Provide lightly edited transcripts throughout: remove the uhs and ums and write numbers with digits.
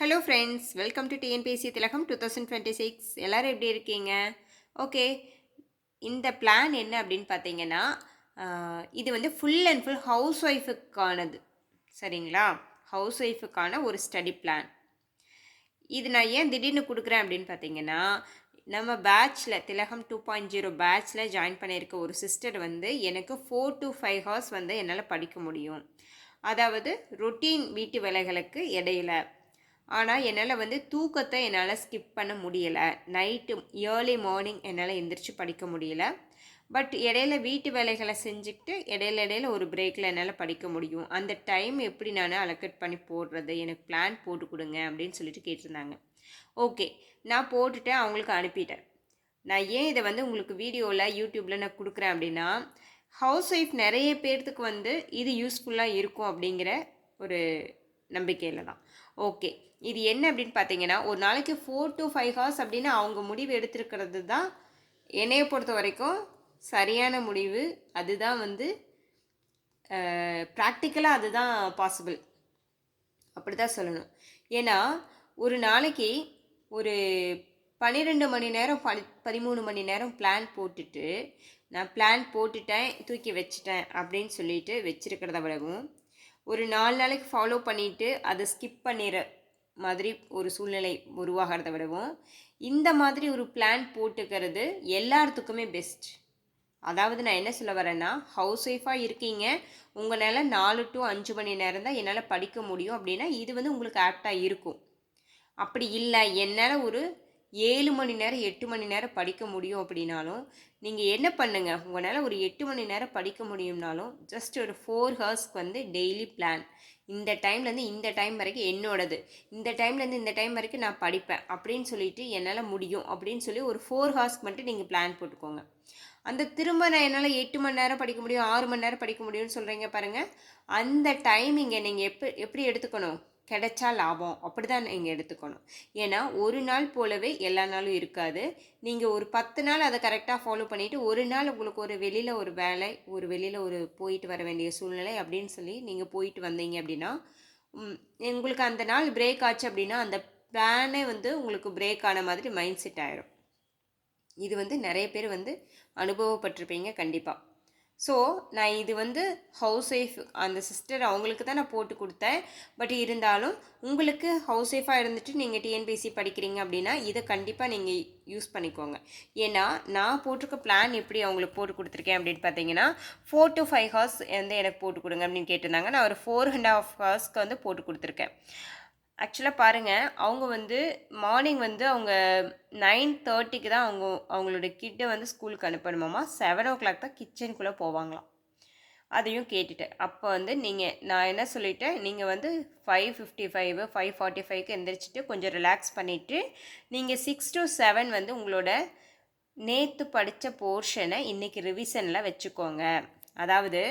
Hello friends, welcome to TNPSC திலகம் 2026. எல்லோரும் எப்படி இருக்கீங்க? ஓகே, இந்த பிளான் என்ன அப்படின்னு பார்த்தீங்கன்னா, இது வந்து ஃபுல் அண்ட் ஃபுல் ஹவுஸ் ஒய்ஃபுக்கானது. சரிங்களா? ஹவுஸ் ஒய்ஃபுக்கான ஒரு ஸ்டடி பிளான். இது நான் ஏன் திடீர்னு கொடுக்குறேன் அப்படின்னு பார்த்தீங்கன்னா, நம்ம பேட்ச்சில் திலகம் 2.0 பேட்ச்சில் ஜாயின் பண்ணியிருக்க ஒரு சிஸ்டர் வந்து எனக்கு 4 to 5 ஹவர்ஸ் வந்து என்னால் படிக்க முடியும். அதாவது ரொட்டீன் வீட்டு வேலைகளுக்கு இடையில. ஆனால் என்னால் வந்து தூக்கத்தை என்னால் ஸ்கிப் பண்ண முடியலை. நைட்டு ஏர்லி மார்னிங் என்னால் எந்திரிச்சு படிக்க முடியல. பட் இடையில வீட்டு வேலைகளை செஞ்சுக்கிட்டு இடையில ஒரு பிரேக்கில் என்னால் படிக்க முடியும். அந்த டைம் எப்படி நான் அலோகேட் பண்ணி போடுறது, எனக்கு பிளான் போட்டு கொடுங்க அப்படின்னு சொல்லிட்டு கேட்டிருந்தாங்க. ஓகே, நான் போட்டுட்டேன், அவங்களுக்கு அனுப்பிட்டேன். நான் ஏன் இதை வந்து உங்களுக்கு வீடியோவில் யூடியூப்பில் நான் கொடுக்குறேன் அப்படின்னா, ஹவுஸ் ஒய்ஃப் நிறைய பேர்த்துக்கு வந்து இது யூஸ்ஃபுல்லாக இருக்கும் அப்படிங்கிற ஒரு நம்பிக்கையில் தான். ஓகே, இது என்ன அப்படின்னு பார்த்தீங்கன்னா, ஒரு நாளைக்கு 4 to 5 ஹவர்ஸ் அப்படின்னு அவங்க முடிவு எடுத்துருக்கிறது தான் என்னையை பொறுத்த வரைக்கும் சரியான முடிவு. அதுதான் வந்து ப்ராக்டிக்கலாக அதுதான் பாசிபிள், அப்படி தான் சொல்லணும். ஏன்னா ஒரு நாளைக்கு ஒரு 12 மணி நேரம் 13 மணி நேரம் பிளான் போட்டுட்டு, நான் பிளான் போட்டுட்டேன் தூக்கி வச்சுட்டேன் அப்படின்னு சொல்லிட்டு வச்சுருக்கிறத விடவும், ஒரு 4 நாளைக்கு ஃபாலோ பண்ணிவிட்டு அதை ஸ்கிப் பண்ணிடுற மாதிரி ஒரு சூழ்நிலை உருவாகிறத விடவும், இந்த மாதிரி ஒரு பிளான் போட்டுக்கிறது எல்லாத்துக்குமே பெஸ்ட். அதாவது நான் என்ன சொல்ல வரேன்னா, ஹவுஸ் ஒய்ஃபாக இருக்கீங்க, உங்களால் 4 to 5 மணி நேரம் தான் என்னால் படிக்க முடியும் அப்படின்னா இது வந்து உங்களுக்கு ஆப்டாக இருக்கும். அப்படி இல்லை, என்னால் ஒரு 7 மணி நேரம் 8 மணி நேரம் படிக்க முடியும் அப்படின்னாலும் நீங்கள் என்ன பண்ணுங்கள், உங்களால் ஒரு 8 மணி நேரம் படிக்க முடியும்னாலும் ஜஸ்ட் ஒரு 4 ஹவர்ஸ்க்கு வந்து டெய்லி பிளான். இந்த டைம்லேருந்து இந்த டைம் வரைக்கும் என்னோடது, இந்த டைம்லேருந்து இந்த டைம் வரைக்கும் நான் படிப்பேன் அப்படின்னு சொல்லிட்டு என்னால் முடியும் அப்படின்னு சொல்லி ஒரு 4 ஹவர்ஸ்க்கு மட்டும் நீங்கள் பிளான் போட்டுக்கோங்க. அந்த திரும்ப நான் என்னால் 8 மணி நேரம் படிக்க முடியும் 6 மணி நேரம் படிக்க முடியும்னு சொல்கிறீங்க பாருங்கள், அந்த டைமிங்கை நீங்கள் எப்படி எடுத்துக்கணும், கிடைச்சா லாபம் அப்படி தான் நீங்கள் எடுத்துக்கணும். ஏன்னா ஒரு நாள் போலவே எல்லா நாளும் இருக்காது. நீங்கள் ஒரு 10 நாள் அதை கரெக்டாக ஃபாலோ பண்ணிவிட்டு ஒரு நாள் உங்களுக்கு ஒரு வெளியில் ஒரு வேலை, ஒரு வெளியில் ஒரு போயிட்டு வர வேண்டிய சூழ்நிலை அப்படின்னு சொல்லி நீங்கள் போயிட்டு வந்தீங்க அப்படின்னா, உங்களுக்கு அந்த நாள் பிரேக் ஆச்சு அப்படின்னா அந்த பிளானே வந்து உங்களுக்கு பிரேக் ஆன மாதிரி மைண்ட் செட் ஆயிரும். இது வந்து நிறைய பேர் வந்து அனுபவப்பட்டிருப்பீங்க கண்டிப்பாக. ஸோ நான் இது வந்து ஹவுஸ் ஒய்ஃப் அந்த சிஸ்டர் அவங்களுக்கு தான் நான் போட்டு கொடுத்தேன். பட் இருந்தாலும் உங்களுக்கு ஹவுஸ் ஒய்ஃபாக இருந்துட்டு நீங்கள் டிஎன்பிஎஸ்சி படிக்கிறீங்க அப்படின்னா இதை கண்டிப்பாக நீங்கள் யூஸ் பண்ணிக்கோங்க. ஏன்னா நான் போட்டிருக்க பிளான் எப்படி அவங்களுக்கு போட்டு கொடுத்துருக்கேன் அப்படின்னு பார்த்தீங்கன்னா, 4 to 5 ஹவர்ஸ் வந்து எனக்கு போட்டு கொடுங்க அப்படின்னு கேட்டிருந்தாங்க. நான் ஒரு 4.5 ஹவர்ஸ்க்கு வந்து போட்டு கொடுத்துருக்கேன். ஆக்சுவலாக பாருங்கள், அவங்க வந்து மார்னிங் வந்து அவங்க 9:30க்கு தான் அவங்களோட கிட்டை வந்து ஸ்கூலுக்கு அனுப்பணுமாம்மா. 7 o'clock தான் கிச்சனுக்குள்ளே போவாங்களாம். அதையும் கேட்டுட்டேன். அப்போ வந்து நான் என்ன சொல்லிட்டேன், நீங்கள் வந்து 5:55 5:45க்கு எந்திரிச்சிட்டு கொஞ்சம் ரிலாக்ஸ் பண்ணிவிட்டு நீங்கள் 6 to 7 வந்து உங்களோட நேற்று படித்த போர்ஷனை இன்றைக்கி ரிவிஷனில் வச்சுக்கோங்க. அதாவது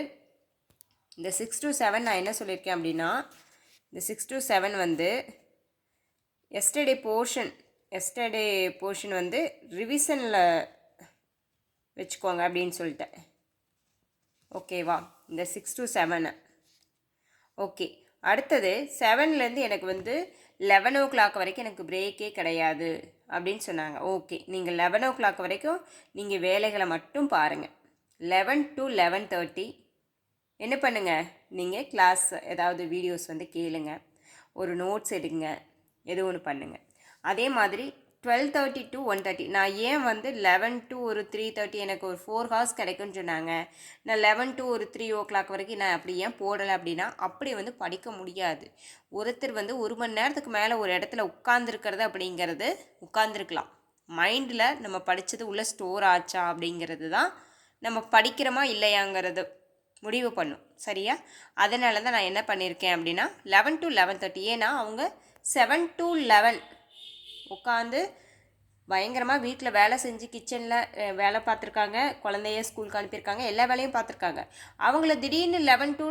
இந்த 6 to 7 நான் என்ன சொல்லியிருக்கேன் அப்படின்னா, இந்த 6 to 7 வந்து எஸ்டர்டே போர்ஷன் வந்து ரிவிஷனில் வச்சுக்கோங்க அப்படின்னு சொல்லிட்டேன். ஓகேவா? இந்த 6 to 7. ஓகே, அடுத்தது 7லேருந்து எனக்கு வந்து 11 o'clock வரைக்கும் எனக்கு பிரேக்கே கிடையாது அப்படின்னு சொன்னாங்க. ஓகே, நீங்கள் 11 o'clock வரைக்கும் நீங்கள் வேலைகளை மட்டும் பாருங்கள். 11 to 11:30 என்ன பண்ணுங்கள், நீங்கள் கிளாஸ் ஏதாவது வீடியோஸ் வந்து கேளுங்க, ஒரு நோட்ஸ் எடுங்க, எது ஒன்று பண்ணுங்கள். அதே மாதிரி 12:30 to 1:30 நான் ஏன் வந்து 11 to ஒரு 3:30 எனக்கு ஒரு 4 ஹவர்ஸ் கிடைக்கும்னு சொன்னாங்க. நான் 11 to ஒரு 3 o'clock வரைக்கும் நான் அப்படி ஏன் போடலை அப்படின்னா, அப்படி வந்து படிக்க முடியாது. ஒருத்தர் வந்து 1 மணி நேரத்துக்கு மேலே ஒரு இடத்துல உட்கார்ந்துருக்கிறது அப்படிங்கிறது உட்கார்ந்துருக்கலாம். மைண்டில் நம்ம படித்தது உள்ளே ஸ்டோர் ஆச்சா அப்படிங்கிறது தான் நம்ம படிக்கிறோமா இல்லையாங்கிறது முடிவு பண்ணும். சரியா? அதனால தான் நான் என்ன பண்ணியிருக்கேன் அப்படின்னா 11 to 11:30. ஏன்னா அவங்க 7 to 11 உட்காந்து பயங்கரமாக வீட்டில் வேலை செஞ்சு கிச்சனில் வேலை பார்த்துருக்காங்க, குழந்தைய ஸ்கூலுக்கு அனுப்பியிருக்காங்க, எல்லா வேலையும் பார்த்துருக்காங்க. அவங்கள திடீர்னு 11 to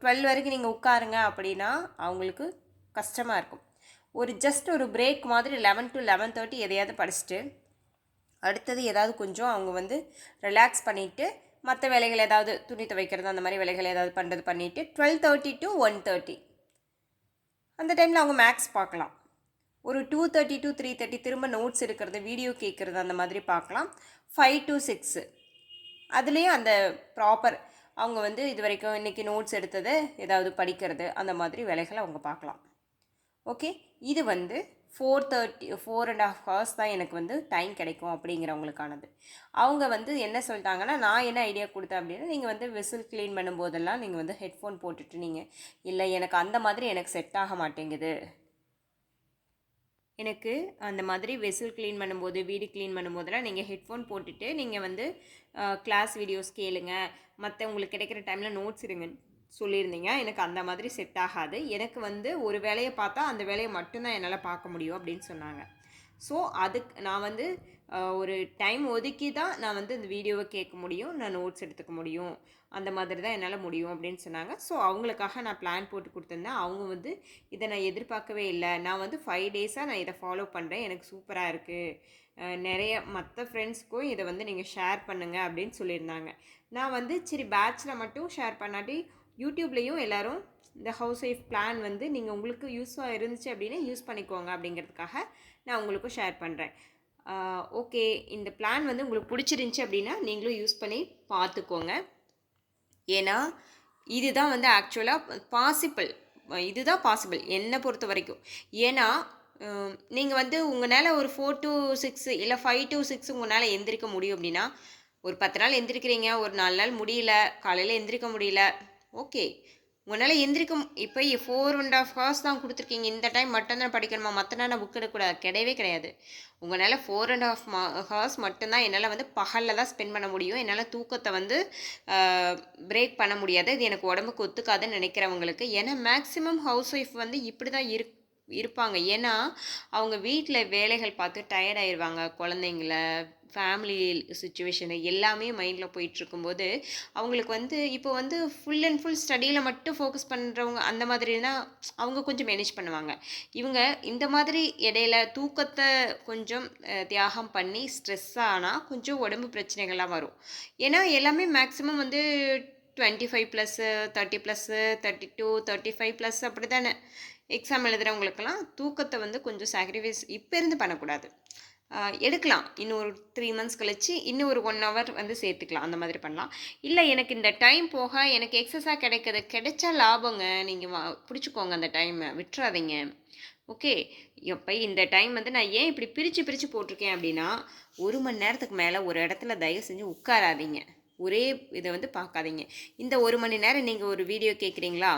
12 வரைக்கும் நீங்கள் உட்காருங்க அப்படின்னா அவங்களுக்கு கஷ்டமாக இருக்கும். ஜஸ்ட் ஒரு பிரேக் மாதிரி 11 to 11:30 எதையாவது படிச்சுட்டு அடுத்தது ஏதாவது கொஞ்சம் அவங்க வந்து ரிலாக்ஸ் பண்ணிவிட்டு மற்ற வேலைகள் ஏதாவது துணி துவைக்கிறது அந்த மாதிரி வேலைகள் ஏதாவது பண்ணுறது பண்ணிவிட்டு 12:30 to 1:30 அந்த டைமில் அவங்க மேக்ஸ் பார்க்கலாம். ஒரு 2:30 to 3:30 திரும்ப நோட்ஸ் எடுக்கிறது, வீடியோ கேட்குறது அந்த மாதிரி பார்க்கலாம். 5 to 6 அதுலேயும் அந்த ப்ராப்பர் அவங்க வந்து இது வரைக்கும் இன்றைக்கி நோட்ஸ் எடுத்தது ஏதாவது படிக்கிறது அந்த மாதிரி வேலைகளை அவங்க பார்க்கலாம். ஓகே, இது வந்து 4.5 ஹவர்ஸ் தான் எனக்கு வந்து டைம் கிடைக்கும் அப்படிங்கிறவங்களுக்கானது. அவங்க வந்து என்ன சொல்லிட்டாங்கன்னா, நான் என்ன ஐடியா கொடுத்தேன் அப்படின்னா, நீங்கள் வந்து விசில் க்ளீன் பண்ணும்போதெல்லாம் நீங்கள் வந்து ஹெட்ஃபோன் போட்டுட்டு நீங்கள் இல்லை எனக்கு அந்த மாதிரி எனக்கு செட் ஆக மாட்டேங்குது, எனக்கு அந்த மாதிரி வெசில் க்ளீன் பண்ணும்போது வீடு க்ளீன் பண்ணும்போதெல்லாம் நீங்கள் ஹெட்ஃபோன் போட்டுட்டு நீங்கள் வந்து கிளாஸ் வீடியோஸ் கேளுங்க, மற்ற உங்களுக்கு கிடைக்கிற டைமில் நோட்ஸ் இருங்க சொல்லியிருந்தீங்க. எனக்கு அந்த மாதிரி செட் ஆகாது, எனக்கு வந்து ஒரு வேலையை பார்த்தா அந்த வேலையை மட்டும்தான் என்னால் பார்க்க முடியும் அப்படின்னு சொன்னாங்க. ஸோ அதுக்கு நான் வந்து ஒரு டைம் ஒதுக்கி தான் நான் வந்து இந்த வீடியோவை கேட்க முடியும், நான் நோட்ஸ் எடுத்துக்க முடியும், அந்த மாதிரி தான் என்னால் முடியும் அப்படின்னு சொன்னாங்க. ஸோ அவங்களுக்காக நான் பிளான் போட்டு கொடுத்துருந்தேன். அவங்க வந்து இதை நான் எதிர்பார்க்கவே இல்லை, நான் வந்து 5 டேஸாக நான் இதை ஃபாலோ பண்ணுறேன், எனக்கு சூப்பராக இருக்குது, நிறைய மற்ற ஃப்ரெண்ட்ஸ்க்கும் இதை வந்து நீங்கள் ஷேர் பண்ணுங்கள் அப்படின்னு சொல்லியிருந்தாங்க. நான் வந்து சரி பேட்சில் மட்டும் ஷேர் பண்ணாட்டி யூடியூப்லேயும் எல்லோரும் இந்த ஹவுஸ் ஒய்ஃப் பிளான் வந்து நீங்கள் உங்களுக்கு யூஸாக இருந்துச்சு அப்படின்னா யூஸ் பண்ணிக்கோங்க அப்படிங்கிறதுக்காக நான் உங்களுக்கும் ஷேர் பண்ணுறேன். ஓகே, இந்த பிளான் வந்து உங்களுக்கு பிடிச்சிருந்துச்சி அப்படின்னா நீங்களும் யூஸ் பண்ணி பார்த்துக்கோங்க. ஏன்னா இதுதான் வந்து ஆக்சுவலாக இதுதான் பாசிபிள் என்னை பொறுத்த வரைக்கும். ஏன்னா நீங்கள் வந்து உங்களால் ஒரு 4 to 6 இல்லை 5 to 6 உங்களால் எந்திரிக்க முடியும் அப்படின்னா, ஒரு 10 நாள் எந்திரிக்கிறீங்க, ஒரு 4 நாள் முடியல, காலையில் எந்திரிக்க முடியல, ஓகே, உங்களால் எந்திரிக்கும். இப்போ 4.5 ஹவர்ஸ் தான் கொடுத்துருக்கீங்க, இந்த டைம் மட்டும்தான் படிக்கணுமா, மற்ற நேரம் புக் எடுக்கக்கூடாது, கிடையவே கிடையாது. உங்களால் 4.5 ஹவர்ஸ் மட்டும்தான் என்னால் வந்து பகலில் தான் ஸ்பெண்ட் பண்ண முடியும், என்னால் தூக்கத்தை வந்து பிரேக் பண்ண முடியாது, இது எனக்கு உடம்புக்கு ஒத்துக்காதுன்னு நினைக்கிறவங்களுக்கு. ஏன்னா மேக்ஸிமம் ஹவுஸ் ஒய்ஃப் வந்து இப்படி தான் இருப்பாங்க. ஏன்னா அவங்க வீட்டில் வேலைகள் பார்த்து டயர்ட் ஆயிடுவாங்க, குழந்தைங்கள ஃபேமிலி சுச்சுவேஷனு எல்லாமே மைண்டில் போயிட்டுருக்கும்போது அவங்களுக்கு வந்து இப்போ வந்து ஃபுல் அண்ட் ஃபுல் ஸ்டடியில் மட்டும் ஃபோக்கஸ் பண்ணுறவங்க அந்த மாதிரினா அவங்க கொஞ்சம் மேனேஜ் பண்ணுவாங்க. இவங்க இந்த மாதிரி இடையில தூக்கத்தை கொஞ்சம் தியாகம் பண்ணி ஸ்ட்ரெஸ் ஆனால் கொஞ்சம் உடம்பு பிரச்சனைகள்லாம் வரும். ஏன்னா எல்லாமே மேக்ஸிமம் வந்து 25+, 30+, 32, 35+ அப்படி தானே எக்ஸாம் எழுதுகிறவங்களுக்கெல்லாம் தூக்கத்தை வந்து கொஞ்சம் சாக்ரிஃபைஸ் இப்போ இருந்து பண்ணக்கூடாது, எடுக்கலாம். இன்னும் ஒரு 3 months கழிச்சு இன்னும் ஒரு 1 hour வந்து சேர்த்துக்கலாம், அந்த மாதிரி பண்ணலாம். இல்லை எனக்கு இந்த டைம் போக எனக்கு எக்ஸஸாக கிடைச்சா லாபங்க, நீங்கள் பிடிச்சிக்கோங்க, அந்த டைமை விட்டுறாதீங்க. ஓகே, இப்போ இந்த டைம் வந்து நான் ஏன் இப்படி பிரித்து போட்டிருக்கேன் அப்படின்னா, 1 மணி நேரத்துக்கு மேலே ஒரு இடத்துல தயவு செஞ்சு உட்காராதீங்க, ஒரே இதை வந்து பார்க்காதீங்க. இந்த 1 மணி நேரம் நீங்கள் ஒரு வீடியோ கேட்குறீங்களா,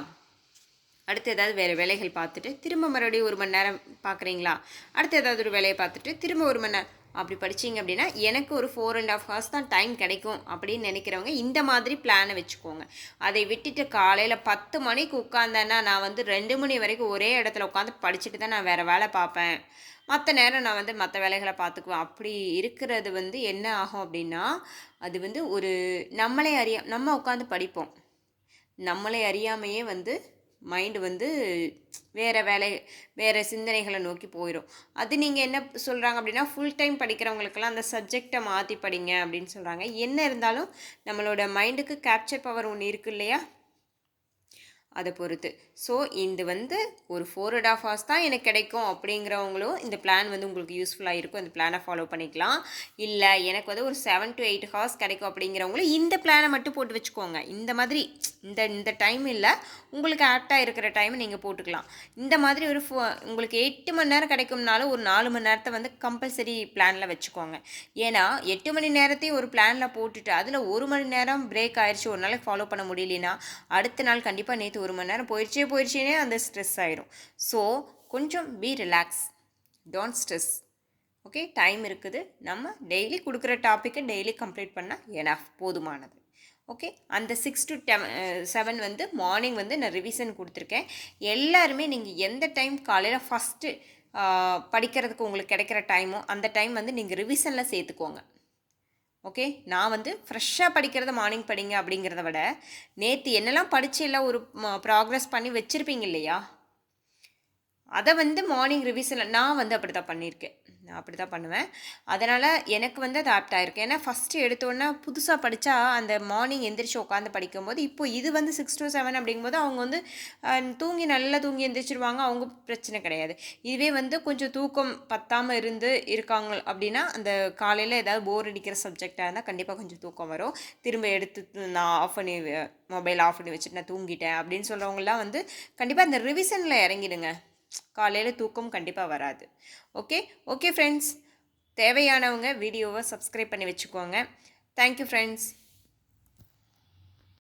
அடுத்து ஏதாவது வேறு வேலைகள் பார்த்துட்டு திரும்ப மறுபடியும் 1 மணி நேரம் பார்க்குறீங்களா, அடுத்து ஏதாவது ஒரு வேலையை பார்த்துட்டு திரும்ப 1 மணி நேரம் அப்படி படிச்சிங்க அப்படின்னா எனக்கு ஒரு 4.5 hours தான் டைம் கிடைக்கும் அப்படின்னு நினைக்கிறவங்க இந்த மாதிரி பிளானை வச்சுக்கோங்க. அதை விட்டுட்டு காலையில் 10 மணிக்கு உட்காந்தேன்னா நான் வந்து 2 மணி வரைக்கும் ஒரே இடத்துல உட்காந்து படிச்சுட்டு தான் நான் வேறு வேலை பார்ப்பேன், மற்ற நேரம் நான் வந்து மற்ற வேலைகளை பார்த்துக்குவேன், அப்படி இருக்கிறது வந்து என்ன ஆகும் அப்படின்னா, அது வந்து ஒரு நம்ம உட்காந்து படிப்போம், நம்மளை அறியாமையே வந்து மைண்டு வந்து வேறு சிந்தனைகளை நோக்கி போயிடும். அது நீங்கள் என்ன சொல்கிறாங்க அப்படின்னா, ஃபுல் டைம் படிக்கிறவங்களுக்கெல்லாம் அந்த சப்ஜெக்டை மாற்றி படிங்க அப்படின்னு சொல்கிறாங்க. என்ன இருந்தாலும் நம்மளோட மைண்டுக்கு கேப்சர் பவர் ஒன்று இருக்குது இல்லையா, அதை பொறுத்து. ஸோ இது வந்து ஒரு 4.5 hours தான் எனக்கு கிடைக்கும் அப்படிங்கிறவங்களும் இந்த பிளான் வந்து உங்களுக்கு யூஸ்ஃபுல்லாக இருக்கும், இந்த பிளானை ஃபாலோ பண்ணிக்கலாம். இல்லை எனக்கு வந்து ஒரு 7 to 8 hours கிடைக்கும் அப்படிங்கிறவங்களும் இந்த பிளானை மட்டும் போட்டு வச்சுக்கோங்க. இந்த மாதிரி இந்த டைம் இல்லை, உங்களுக்கு ஆப்டாக இருக்கிற டைமை நீங்கள் போட்டுக்கலாம். இந்த மாதிரி ஒரு உங்களுக்கு 8 மணி நேரம் கிடைக்கும்னாலும் ஒரு 4 மணி நேரத்தை வந்து கம்பல்சரி பிளானில் வச்சுக்கோங்க. ஏன்னா 8 மணி நேரத்தையும் ஒரு பிளானில் போட்டுட்டு அதில் 1 மணி நேரம் பிரேக் ஆயிடுச்சு, ஒரு நாளைக்கு ஃபாலோ பண்ண முடியலனா அடுத்த நாள் கண்டிப்பாக நேற்று 1 மணி நேரம் போயிடுச்சேனே அந்த ஸ்ட்ரெஸ் ஆயிரும். ஸோ கொஞ்சம் B relax, don't stress. Okay, time இருக்குது, நம்ம டெய்லி கொடுக்குற டாப்பிக்கை டெய்லி கம்ப்ளீட் பண்ணால் எனஃப், போதுமானது. ஓகே, அந்த 6 to 7 வந்து மார்னிங் வந்து நான் ரிவிஷன் கொடுத்துருக்கேன். எல்லாருமே நீங்கள் எந்த டைம் காலையில் ஃபஸ்ட்டு படிக்கிறதுக்கு உங்களுக்கு கிடைக்கிற டைமோ அந்த டைம் வந்து நீங்கள் ரிவிஷனில் சேர்த்துக்கோங்க. ஓகே, நான் வந்து ஃப்ரெஷ்ஷாக படிக்கிறத மார்னிங் படிங்க அப்படிங்கிறத விட நேற்று என்னெல்லாம் படித்து எல்லாம் ஒரு ப்ராக்ரஸ் பண்ணி வச்சுருப்பீங்க இல்லையா, அதை வந்து மார்னிங் ரிவிஷனில் நான் வந்து அப்படி தான் பண்ணியிருக்கேன். நான் அப்படி தான் பண்ணுவேன். அதனால் எனக்கு வந்து அது ஆப்ட் ஆயிருக்கு. ஏன்னா ஃபஸ்ட்டு எடுத்தோன்னே புதுசாக படித்தா அந்த மார்னிங் எந்திரிச்சு உட்காந்து படிக்கும்போது, இப்போ இது வந்து 6 to 7 அப்படிங்கும்போது அவங்க வந்து நல்லா தூங்கி எந்திரிச்சிருவாங்க. அவங்க பிரச்சனை கிடையாது. இதுவே வந்து கொஞ்சம் தூக்கம் பத்தாமல் இருக்காங்க அப்படின்னா, அந்த காலையில் ஏதாவது போர் அடிக்கிற சப்ஜெக்டாக இருந்தால் கண்டிப்பாக கொஞ்சம் தூக்கம் வரும். திரும்ப எடுத்து நான் ஆஃப் பண்ணி மொபைல் ஆஃப் பண்ணி வச்சுட்டு நான் தூங்கிட்டேன் அப்படின்னு சொல்கிறவங்கலாம் வந்து கண்டிப்பாக அந்த ரிவிஷனில் இறங்கிடுங்க. காலையில் தூக்கம் கண்டிப்பாக வராது. ஓகே ஓகே ஃப்ரெண்ட்ஸ், தேவையானவங்க வீடியோவை சப்ஸ்கிரைப் பண்ணி வச்சுக்கோங்க. Thank you friends.